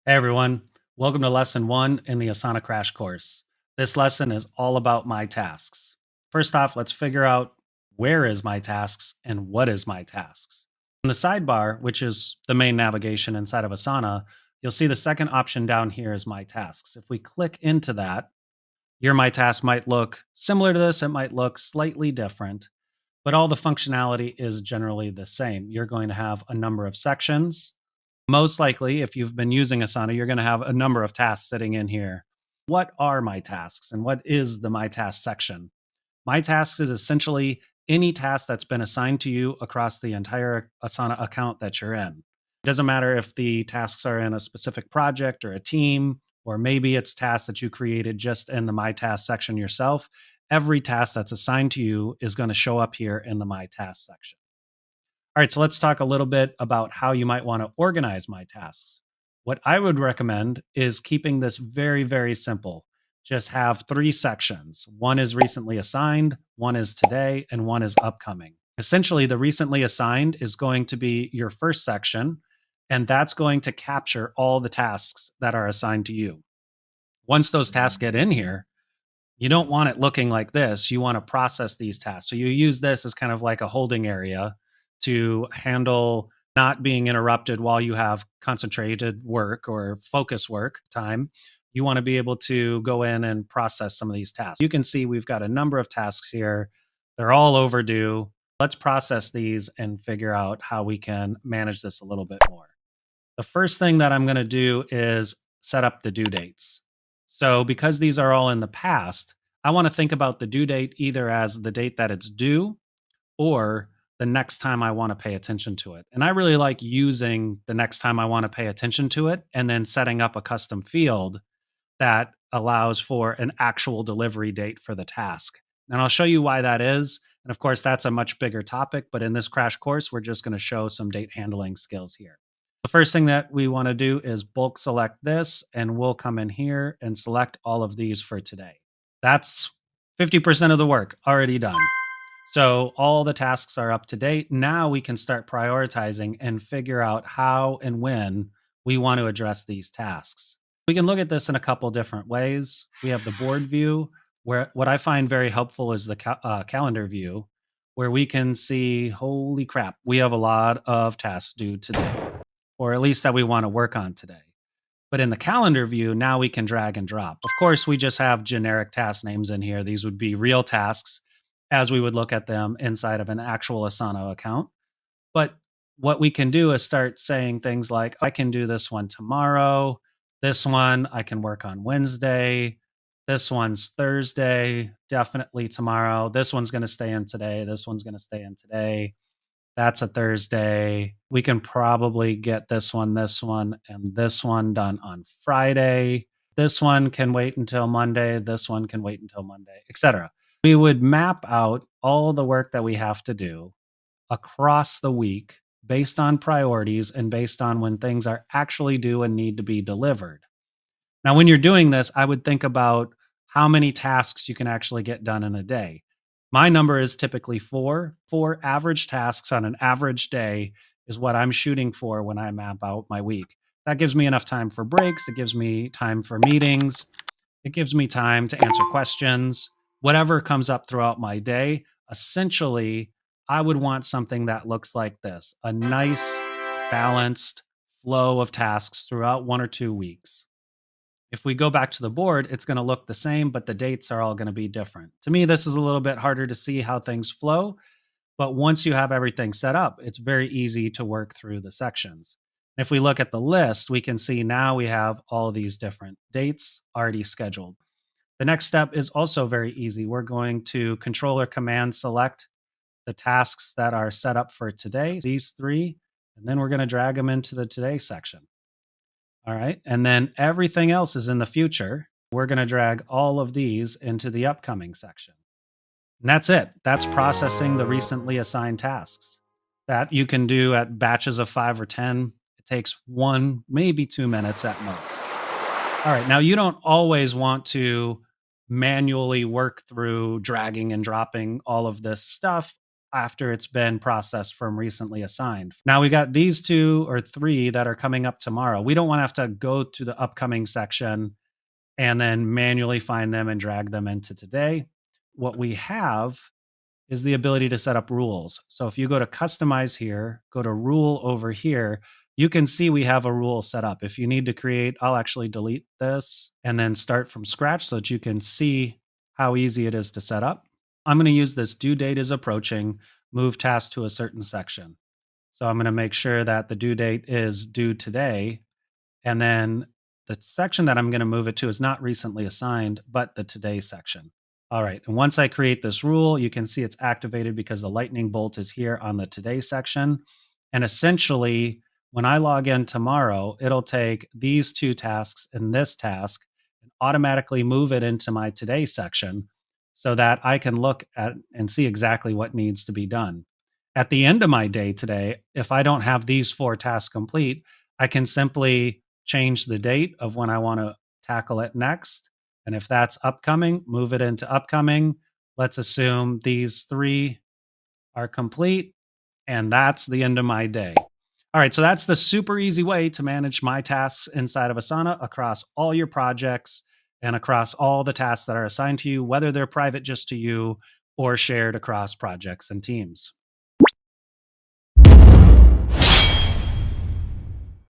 Hey everyone, welcome to lesson one in the Asana crash course. This lesson is all about my tasks. First off, let's figure out where is my tasks and what is my tasks. In the sidebar, which is the main navigation inside of Asana, you'll see the second option down here is my tasks. If we click into that, your my task might look similar to this, it might look slightly different, but all the functionality is generally the same. You're going to have a number of sections. Most likely, if you've been using Asana, you're going to have a number of tasks sitting in here. What are my tasks and what is the my tasks section? My tasks is essentially any task that's been assigned to you across the entire Asana account that you're in. It doesn't matter if the tasks are in a specific project or a team, or maybe it's tasks that you created just in the my tasks section yourself. Every task that's assigned to you is going to show up here in the my tasks section. All right, so let's talk a little bit about how you might want to organize my tasks. What I would recommend is keeping this very, very simple. Just have three sections. One is recently assigned, one is today, and one is upcoming. Essentially, the recently assigned is going to be your first section, and that's going to capture all the tasks that are assigned to you. Once those tasks get in here, you don't want it looking like this. You want to process these tasks. So you use this as kind of like a holding area to handle not being interrupted while you have concentrated work or focus work time. You want to be able to go in and process some of these tasks. You can see we've got a number of tasks here. They're all overdue. Let's process these and figure out how we can manage this a little bit more. The first thing that I'm going to do is set up the due dates. So, because these are all in the past, I want to think about the due date either as the date that it's due or the next time I want to pay attention to it. And I really like using the next time I want to pay attention to it and then setting up a custom field that allows for an actual delivery date for the task. And I'll show you why that is. And of course, that's a much bigger topic, but in this crash course, we're just going to show some date handling skills here. The first thing that we want to do is bulk select this, and we'll come in here and select all of these for today. That's 50% of the work already done. So all the tasks are up to date. Now we can start prioritizing and figure out how and when we want to address these tasks. We can look at this in a couple different ways. We have the board view, where what I find very helpful is the calendar view, where we can see, holy crap, we have a lot of tasks due today, or at least that we want to work on today. But in the calendar view, now we can drag and drop. Of course, we just have generic task names in here. These would be real tasks as we would look at them inside of an actual Asana account. But what we can do is start saying things like, I can do this one tomorrow. This one I can work on Wednesday. This one's Thursday, definitely tomorrow. This one's going to stay in today. This one's going to stay in today. That's a Thursday. We can probably get this one, and this one done on Friday. This one can wait until Monday. This one can wait until Monday, etc. We would map out all the work that we have to do across the week based on priorities and based on when things are actually due and need to be delivered. Now, when you're doing this, I would think about how many tasks you can actually get done in a day. My number is typically four. Four average tasks on an average day is what I'm shooting for when I map out my week. That gives me enough time for breaks. It gives me time for meetings. It gives me time to answer questions. Whatever comes up throughout my day, essentially, I would want something that looks like this: a nice, balanced flow of tasks throughout 1 or 2 weeks. If we go back to the board, it's going to look the same, but the dates are all going to be different. To me, this is a little bit harder to see how things flow, but once you have everything set up, it's very easy to work through the sections. If we look at the list, we can see now we have all of these different dates already scheduled. The next step is also very easy. We're going to control or command select the tasks that are set up for today, these three, and then we're going to drag them into the today section. All right. And then everything else is in the future. We're going to drag all of these into the upcoming section. And that's it. That's processing the recently assigned tasks that you can do at batches of 5 or 10. It takes 1, maybe 2 minutes at most. All right. Now, you don't always want to manually work through dragging and dropping all of this stuff. after it's been processed from recently assigned. Now we got these 2 or 3 that are coming up tomorrow. We don't want to have to go to the upcoming section and then manually find them and drag them into today. What we have is the ability to set up rules. So if you go to customize here, go to rule over here, you can see we have a rule set up. If you need to create, I'll actually delete this and then start from scratch so that you can see how easy it is to set up. I'm going to use this due date is approaching, move task to a certain section. So I'm going to make sure that the due date is due today, and then the section that I'm going to move it to is not recently assigned, but the today section. All right. And once I create this rule, you can see it's activated because the lightning bolt is here on the today section. And essentially, when I log in tomorrow, it'll take these 2 tasks and this task and automatically move it into my today section so that I can look at and see exactly what needs to be done. At the end of my day today, if I don't have these 4 tasks complete, I can simply change the date of when I want to tackle it next. And if that's upcoming, move it into upcoming. Let's assume these 3 are complete, and that's the end of my day. All right, so that's the super easy way to manage my tasks inside of Asana across all your projects and across all the tasks that are assigned to you, whether they're private just to you or shared across projects and teams.